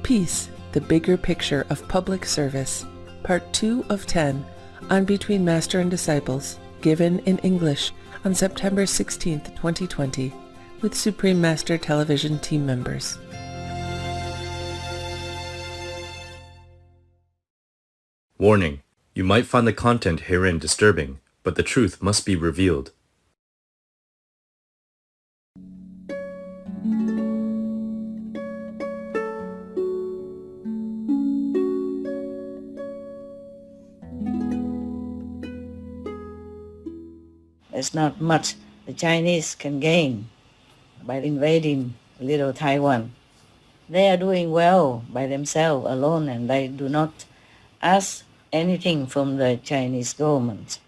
Peace, the Bigger Picture of Public Service, Part 2 of 10 on Between Master and Disciples, given in English on September 16, 2020, with Supreme Master Television team members. Warning: you might find the content herein disturbing, but the truth must be revealed. There's not much the Chinese can gain by invading little Taiwan. They are doing well by themselves alone, and they do not ask anything from the Chinese government.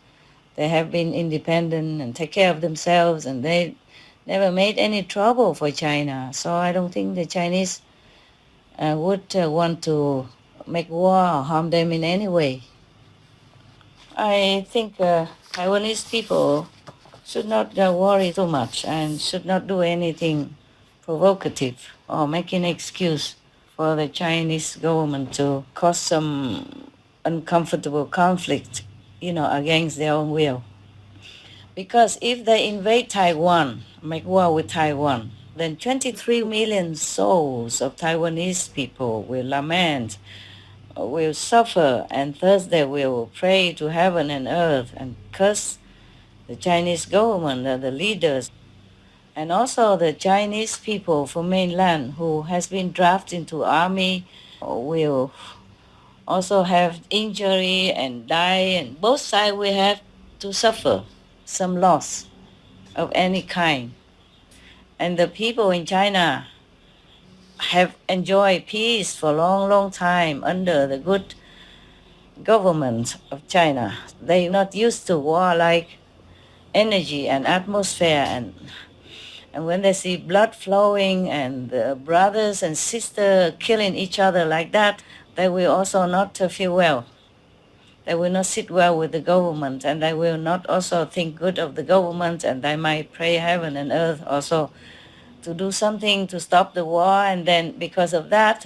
They have been independent and take care of themselves, and they never made any trouble for China. So I don't think the Chinese would want to make war or harm them in any way. I think Taiwanese people should not worry too much and should not do anything provocative or make an excuse for the Chinese government to cause some uncomfortable conflict, against their own will. Because if they invade Taiwan, make war with Taiwan, then 23 million souls of Taiwanese people will lament, will suffer, and thus they will pray to heaven and earth and curse the Chinese government, the leaders, and also the Chinese people from mainland who has been drafted into army will also have injury and die, and both sides will have to suffer some loss of any kind. And the people in China have enjoyed peace for a long, long time under the good government of China. They're not used to warlike energy and atmosphere, and when they see blood flowing and brothers and sisters killing each other like that, they will also not feel well. They will not sit well with the government, and they will not also think good of the government, and they might pray heaven and earth also to do something to stop the war, and then because of that,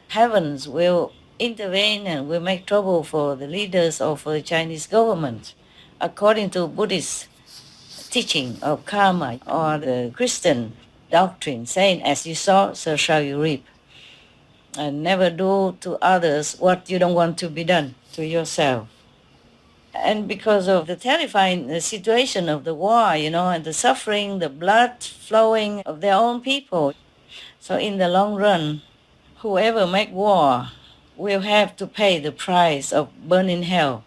heavens will intervene and will make trouble for the leaders or for the Chinese government. According to Buddhist teaching of karma or the Christian doctrine saying, as you sow, so shall you reap. And never do to others what you don't want to be done to yourself. And because of the terrifying situation of the war, and the suffering, the blood flowing of their own people, so in the long run, whoever make war will have to pay the price of burning hell.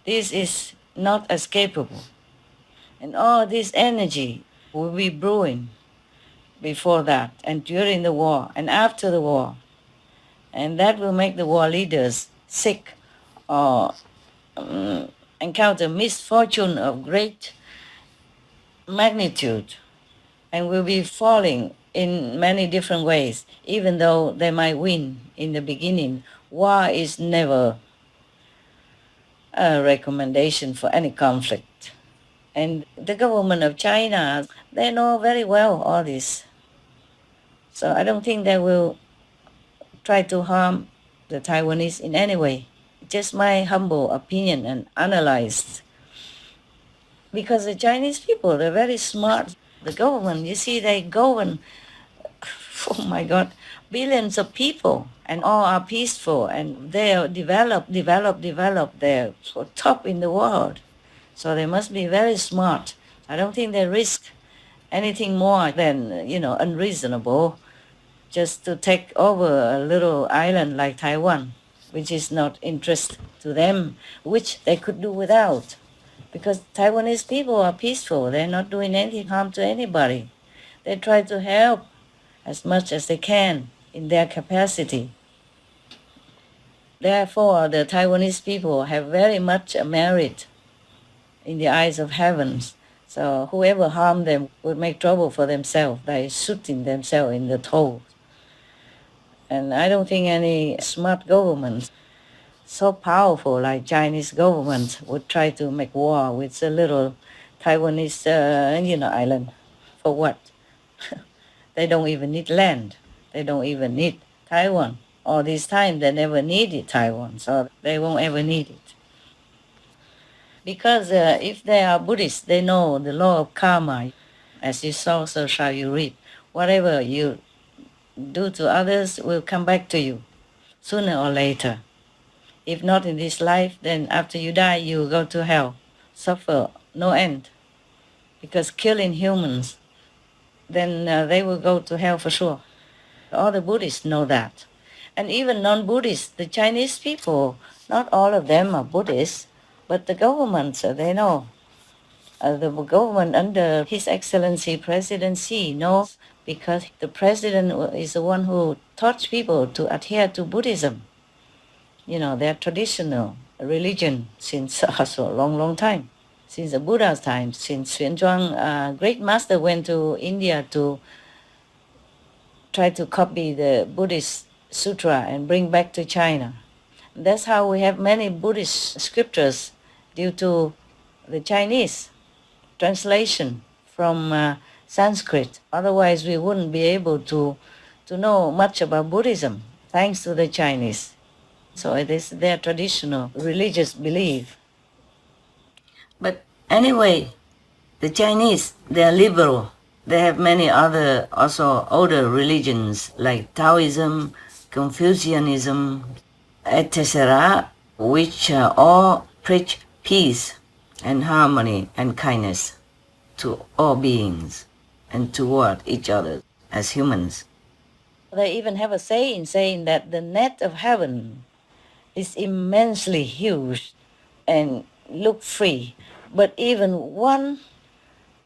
This is not escapable. And all this energy will be brewing before that and during the war and after the war. And that will make the war leaders sick or encounter misfortune of great magnitude and will be falling in many different ways, even though they might win in the beginning. War is never a recommendation for any conflict. And the government of China, they know very well all this. So I don't think they will try to harm the Taiwanese in any way. Just my humble opinion and analyzed. Because the Chinese people, they're very smart. The government, you see, they govern, oh my God, billions of people, and all are peaceful, and they are develop. They're so top in the world. So they must be very smart. I don't think they risk anything more than, unreasonable just to take over a little island like Taiwan, which is not interest to them, which they could do without. Because Taiwanese people are peaceful. They're not doing any harm to anybody. They try to help as much as they can in their capacity. Therefore, the Taiwanese people have very much merit in the eyes of heavens. So whoever harm them would make trouble for themselves by shooting themselves in the toe. And I don't think any smart government so powerful like Chinese government would try to make war with a little Taiwanese, island. For what? They don't even need land. They don't even need Taiwan. all this time they never needed Taiwan, so they won't ever need it. Because if they are Buddhists, they know the law of karma. As you sow, so shall you reap. Whatever you do to others will come back to you sooner or later. If not in this life, then after you die, you will go to hell, suffer no end. Because killing humans, then they will go to hell for sure. All the Buddhists know that. And even non-Buddhists, the Chinese people, not all of them are Buddhists, but the governments, they know. The government under His Excellency President Xi knows, because the president is the one who taught people to adhere to Buddhism. You know, their traditional religion since also a long, long time. Since the Buddha's time, since Xuanzang, great master went to India to try to copy the Buddhist sutra and bring back to China. That's how we have many Buddhist scriptures due to the Chinese translation from Sanskrit. Otherwise, we wouldn't be able to know much about Buddhism, thanks to the Chinese. So it is their traditional religious belief. But anyway, the Chinese, they are liberal. They have many other also older religions like Taoism, Confucianism, etc., which all preach peace and harmony and kindness to all beings and toward each other as humans. They even have a saying saying that the net of heaven is immensely huge and look free, but even one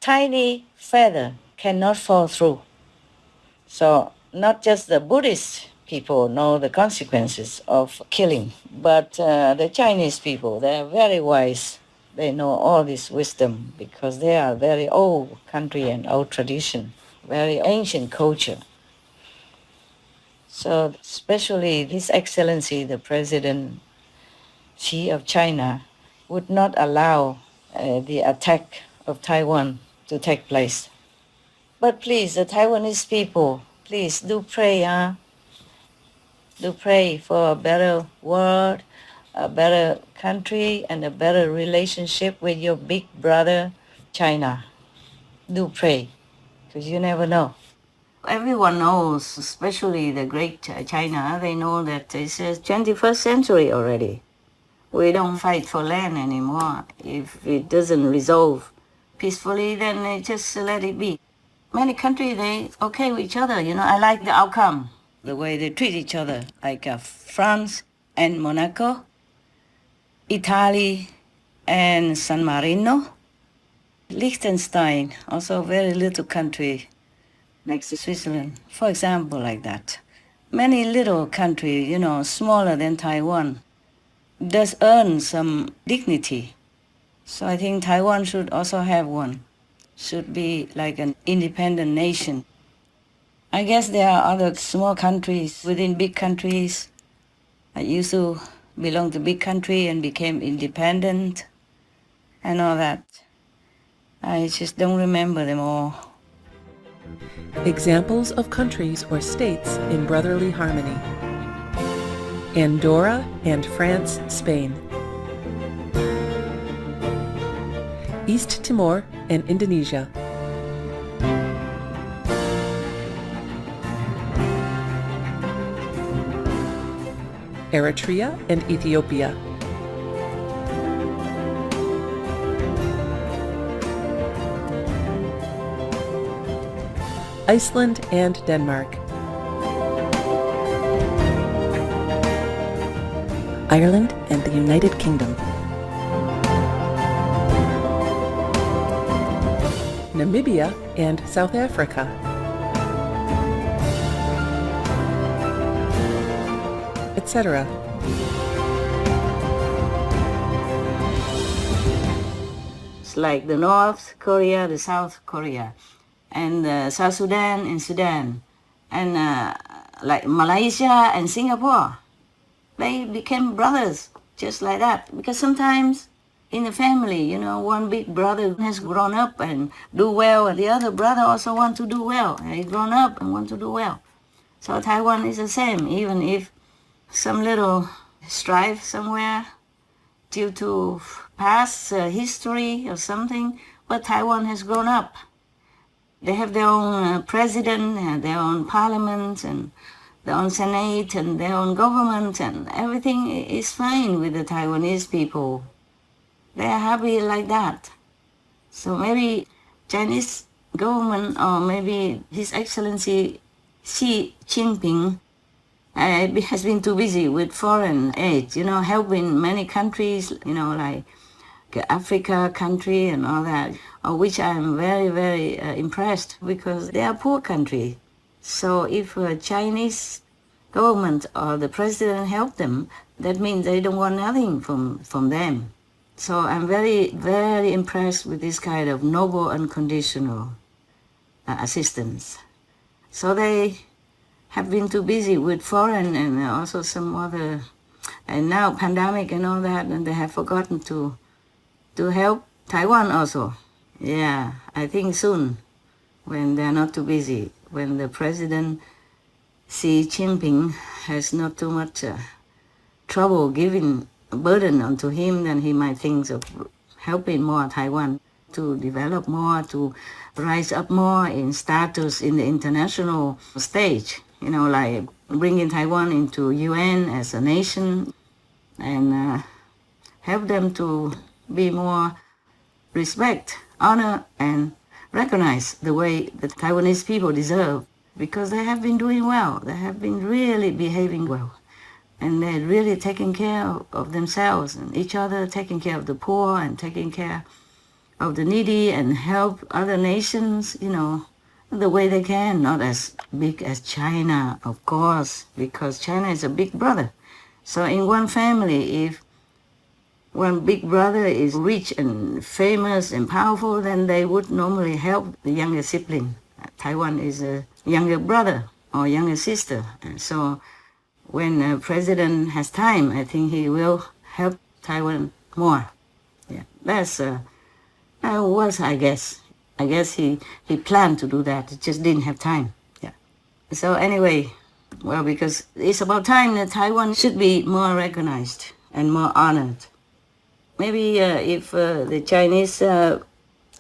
tiny feather cannot fall through. So not just the Buddhist people know the consequences of killing, but the Chinese people, they are very wise. They know all this wisdom because they are very old country and old tradition, very ancient culture. So especially His Excellency, the President Xi of China, would not allow the attack of Taiwan to take place. But please, the Taiwanese people, please do pray, do pray for a better world, a better country, and a better relationship with your big brother, China. Do pray, because you never know. Everyone knows, especially the great China, they know that it's the 21st century already. We don't fight for land anymore. If it doesn't resolve peacefully, then just let it be. Many countries, they okay with each other. You know, I like the outcome, the way they treat each other, like France and Monaco, Italy and San Marino, Liechtenstein, also a very little country next to Switzerland, for example, like that. Many little countries, you know, smaller than Taiwan, does earn some dignity. So I think Taiwan should also have one, should be like an independent nation. I guess there are other small countries within big countries. I used to belong to big country and became independent and all that. I just don't remember them all. Examples of countries or states in brotherly harmony: Andorra and France, Spain; East Timor and Indonesia; Eritrea and Ethiopia; Iceland and Denmark; Ireland and the United Kingdom; Namibia and South Africa; etc. It's like the North Korea, the South Korea, and South Sudan and Sudan, and like Malaysia and Singapore. They became brothers just like that, because sometimes in the family, you know, one big brother has grown up and do well, and the other brother also want to do well. He grown up and want to do well. So Taiwan is the same, even if some little strife somewhere due to past history or something, but Taiwan has grown up. They have their own president and their own parliament and their own senate and their own government, and everything is fine with the Taiwanese people. They are happy like that. So maybe Chinese government or maybe His Excellency Xi Jinping has been too busy with foreign aid, helping many countries, like Africa country and all that, which I'm very, very impressed because they are poor country. So if Chinese government or the president help them, that means they don't want nothing from them. So I'm very, very impressed with this kind of noble, unconditional assistance. So they have been too busy with foreign and also some other, and now pandemic and all that, and they have forgotten to help Taiwan also. Yeah, I think soon, when they're not too busy, when the President Xi Jinping has not too much trouble giving a burden onto him, then he might think of helping more Taiwan to develop more, to rise up more in status in the international stage, like bringing Taiwan into UN as a nation and help them to be more respect, honor, and recognize the way the Taiwanese people deserve, because they have been doing well. They have been really behaving well. And they're really taking care of themselves and each other, taking care of the poor and taking care of the needy and help other nations, the way they can, not as big as China, of course, because China is a big brother. So in one family, if one big brother is rich and famous and powerful, then they would normally help the younger sibling. Taiwan is a younger brother or younger sister. And so when the president has time, I think he will help Taiwan more. Yeah, that's was, I guess. I guess he planned to do that. He just didn't have time. Yeah. So anyway, well, because it's about time that Taiwan should be more recognized and more honored. Maybe if the Chinese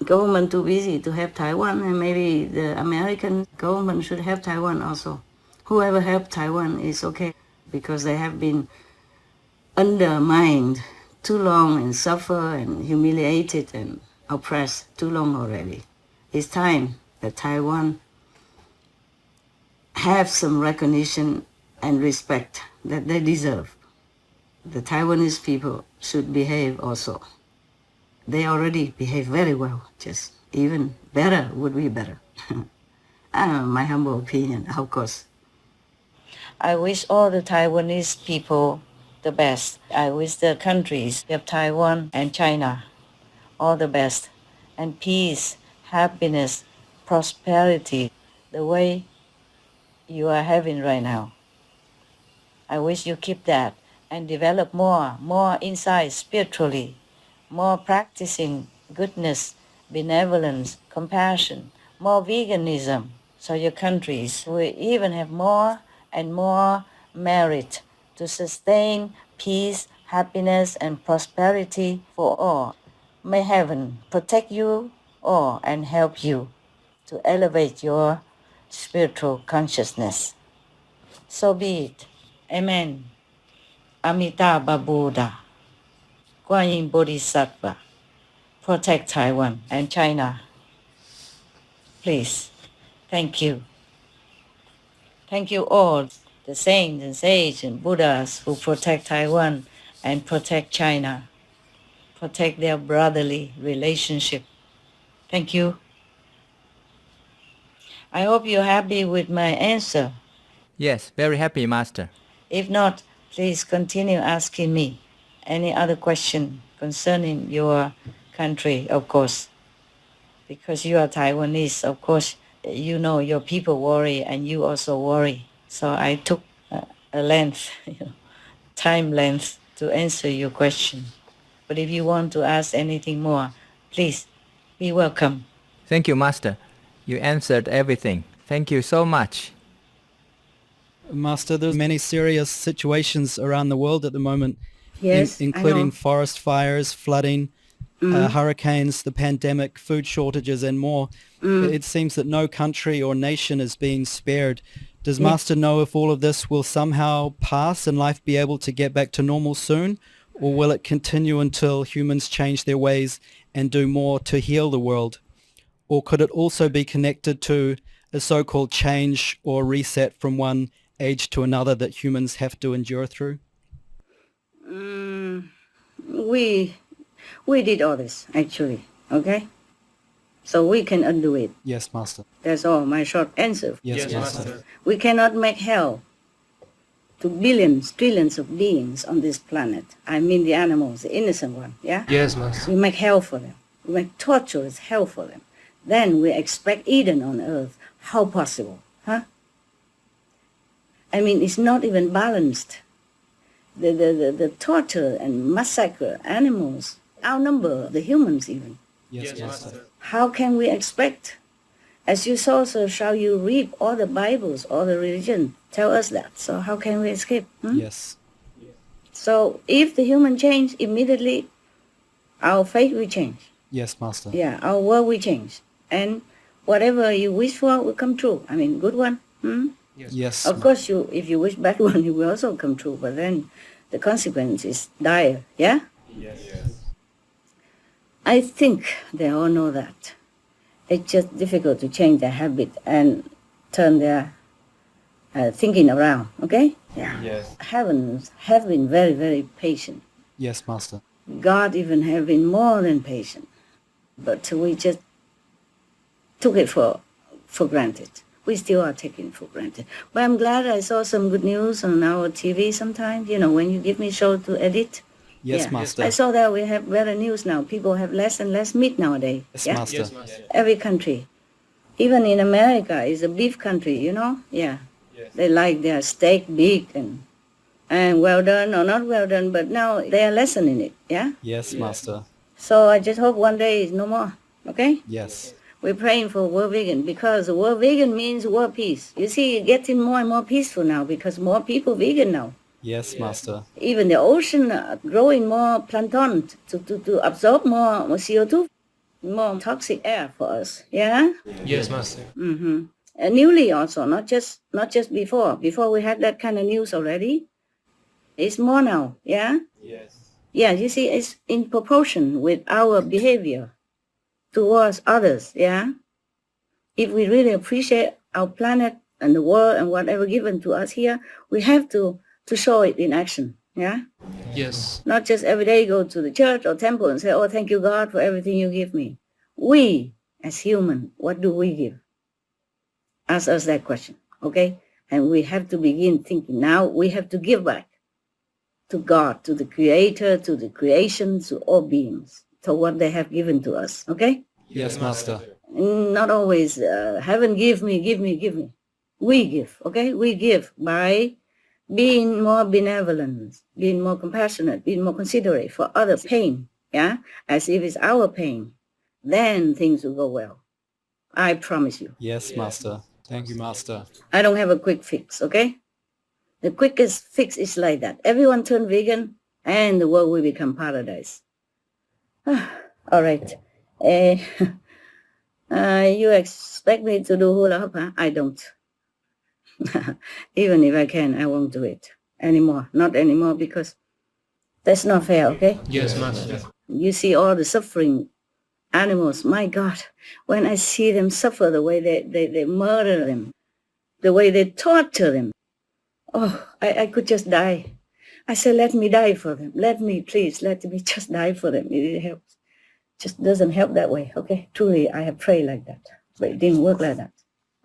government too busy to help Taiwan, and maybe the American government should help Taiwan also. Whoever helped Taiwan is okay, because they have been undermined too long and suffer and humiliated and oppressed too long already. It's time that Taiwan have some recognition and respect that they deserve. The Taiwanese people should behave also. They already behave very well, just even better would be better. I don't know, my humble opinion, of course. I wish all the Taiwanese people the best. I wish the countries of Taiwan and China all the best, and peace, happiness, prosperity, the way you are having right now. I wish you keep that and develop more insight spiritually, more practicing goodness, benevolence, compassion, more veganism, so your countries will even have more and more merit to sustain peace, happiness, and prosperity for all. May heaven protect you all and help you to elevate your spiritual consciousness. So be it. Amen. Amitabha Buddha, Guan Yin Bodhisattva, protect Taiwan and China. Please. Thank you. Thank you all, the saints and sages and Buddhas who protect Taiwan and protect China, protect their brotherly relationship. Thank you. I hope you're happy with my answer. Yes, very happy, Master. If not, please continue asking me any other question concerning your country, of course. Because you are Taiwanese, of course, you know your people worry and you also worry. So I took a length, time length to answer your question. But if you want to ask anything more, please be welcome. Thank you, Master. You answered everything. Thank you so much. Master, there's many serious situations around the world at the moment, Yes, I including know. forest fires, flooding, hurricanes, the pandemic, food shortages, and more. It seems that no country or nation is being spared. Does Master know if all of this will somehow pass and life be able to get back to normal soon, or will it continue until humans change their ways and do more to heal the world? Or could it also be connected to a so-called change or reset from one age to another that humans have to endure through? We did all this, actually, okay? So we can undo it. Yes, Master. That's all, my short answer. Yes, Master. We cannot make hell to billions, trillions of beings on this planet. I mean the animals, the innocent one, yeah? Yes, Master. We make hell for them. We make torturous hell for them. Then we expect Eden on earth. How possible, huh? I mean, it's not even balanced. The torture and massacre animals outnumber the humans even. Yes, Master. How can we expect? As you saw, so shall you reap. All the Bibles, all the religion tell us that. So how can we escape? Yes. So if the human change immediately, our fate will change. Yes, Master. Yeah, our world will change. And whatever you wish for will come true. I mean, good one. Yes. Of course, if you wish bad one, it will also come true. But then the consequence is dire. Yeah? Yes. I think they all know that. It's just difficult to change their habit and turn their thinking around, okay? Yeah. Yes. Heavens have been very, very patient. Yes, Master. God even have been more than patient. But we just took it for granted. We still are taking it for granted. But I'm glad I saw some good news on our TV sometimes, when you give me show to edit. Yes, Yeah. Master. I saw that we have better news now. People have less and less meat nowadays. Yes, Yeah? Master. Yes, Master. Every country. Even in America, it's a beef country, Yeah. Yes. They like their steak big and well done or not well done, but now they are lessening it, yeah? Yes, Master. So I just hope one day is no more, okay? Yes. We're praying for world vegan because world vegan means world peace. You see, it's getting more and more peaceful now because more people vegan now. Yes, Master. Even the ocean growing more plankton to absorb more CO2, more toxic air for us, yeah? Yes, Master. Mm-hmm. And newly also, not just before. Before we had that kind of news already. It's more now, yeah? Yes. Yeah, you see, it's in proportion with our behavior towards others, yeah? If we really appreciate our planet and the world and whatever given to us here, we have to show it in action, yeah? Yes. Not just every day go to the church or temple and say, oh, thank you, God, for everything you give me. We, as human, what do we give? Ask us that question, okay? And we have to begin thinking now we have to give back to God, to the Creator, to the creation, to all beings, to what they have given to us, okay? Yes, Master. Not always, heaven give me. We give, okay? We give by being more benevolent, being more compassionate, being more considerate for others' pain, yeah? As if it's our pain. Then things will go well. I promise you. Yes, Master. Thank you, Master. I don't have a quick fix, okay? The quickest fix is like that. Everyone turn vegan and the world will become paradise. All right. You expect me to do hula hoop, huh? I don't. Even if I can, I won't do it anymore. Not anymore because that's not fair, okay? Yes, Master. You see all the suffering animals. My God, when I see them suffer, the way they murder them, the way they torture them, oh, I could just die. I said, let me die for them. Let me just die for them. It helps. Just doesn't help that way, okay? Truly, I have prayed like that, but it didn't work like that,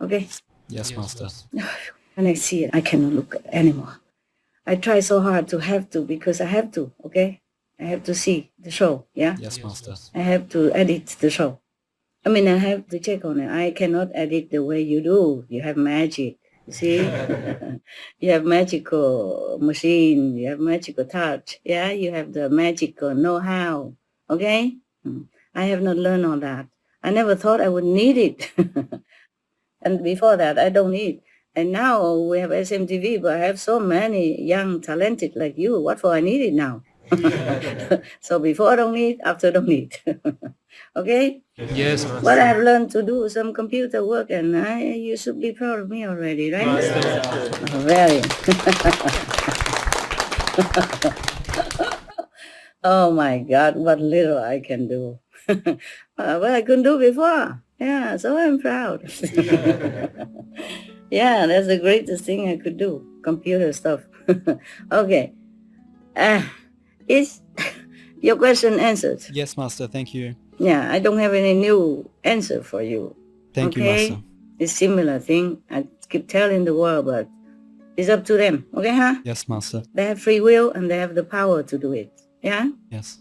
okay? Yes, Master. When I see it, I cannot look anymore. I try so hard to have to because I have to, okay? I have to see the show, yeah? Yes, Master. I have to edit the show. I mean, I have to check on it. I cannot edit the way you do. You have magic, you see? You have magical machine. You have magical touch, yeah? You have the magical know-how, okay? I have not learned all that. I never thought I would need it. And before that, I don't need. And now we have SMTV, but I have so many young, talented like you. What for I need it now? So before don't need, after don't need. Okay? Yes, Master. What I have learned to do some computer work, and you should be proud of me already, right? Oh, very. Oh my God, what little I can do. Well, I couldn't do before. Yeah, so I'm proud. Yeah, that's the greatest thing I could do, computer stuff. Okay. Is your question answered? Yes, Master. Thank you. Yeah, I don't have any new answer for you. Thank you, Okay? Master. It's similar thing. I keep telling the world, but it's up to them. Okay, huh? Yes, Master. They have free will and they have the power to do it. Yeah? Yes.